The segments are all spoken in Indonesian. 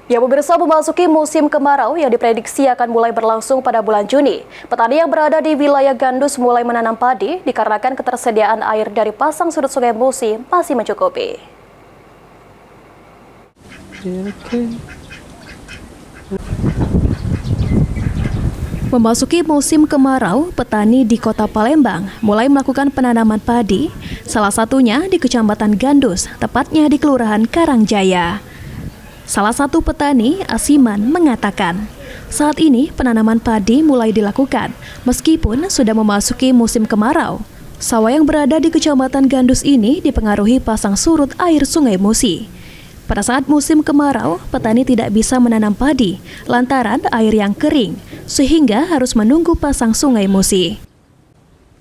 Ya pemirsa, memasuki musim kemarau yang diprediksi akan mulai berlangsung pada bulan Juni. Petani yang berada di wilayah Gandus mulai menanam padi dikarenakan ketersediaan air dari pasang surut Sungai Musi masih mencukupi. Memasuki musim kemarau, petani di Kota Palembang mulai melakukan penanaman padi, salah satunya di Kecamatan Gandus, tepatnya di Kelurahan Karangjaya. Salah satu petani, Asiman, mengatakan, saat ini penanaman padi mulai dilakukan, meskipun sudah memasuki musim kemarau. Sawah yang berada di Kecamatan Gandus ini dipengaruhi pasang surut air Sungai Musi. Pada saat musim kemarau, petani tidak bisa menanam padi lantaran air yang kering, sehingga harus menunggu pasang Sungai Musi.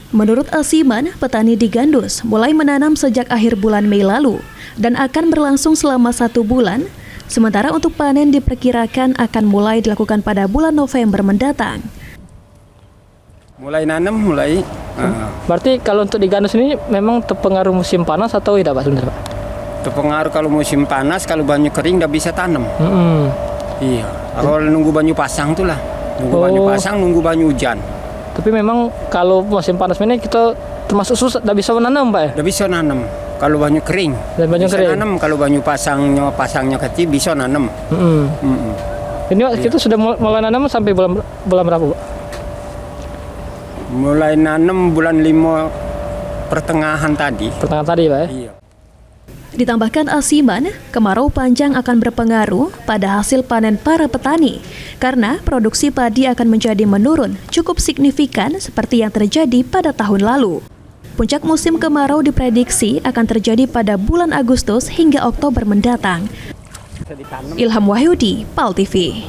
Menurut Asiman, petani di Gandus mulai menanam sejak akhir bulan Mei lalu dan akan berlangsung selama 1 bulan, sementara untuk panen diperkirakan akan mulai dilakukan pada bulan November mendatang. Mulai nanam, Berarti kalau untuk di Gandus ini memang terpengaruh musim panas atau tidak, Pak, sebenarnya, Pak? terpengaruh kalau musim panas, kalau banyu kering nggak bisa tanam. Iya, kalau nunggu banyu pasang itulah. Nunggu banyu pasang, nunggu banyu hujan. Tapi memang kalau musim panas ini kita termasuk susah, tidak bisa menanam, Pak, ya? Nggak bisa nanam. Kalau banyu kering, Dan banyu bisa kering. nanam. Kalau banyu pasangnya kecil bisa nanam. Ini kita sudah mulai nanam sampai bulan berapa, Pak? Mulai nanam bulan 5 pertengahan tadi. Pertengahan tadi, Pak, ya? Iya. Ditambahkan Asiman, kemarau panjang akan berpengaruh pada hasil panen para petani karena produksi padi akan menjadi menurun cukup signifikan seperti yang terjadi pada tahun lalu. Puncak musim kemarau diprediksi akan terjadi pada bulan Agustus hingga Oktober mendatang. Ilham Wahyudi, PAL TV.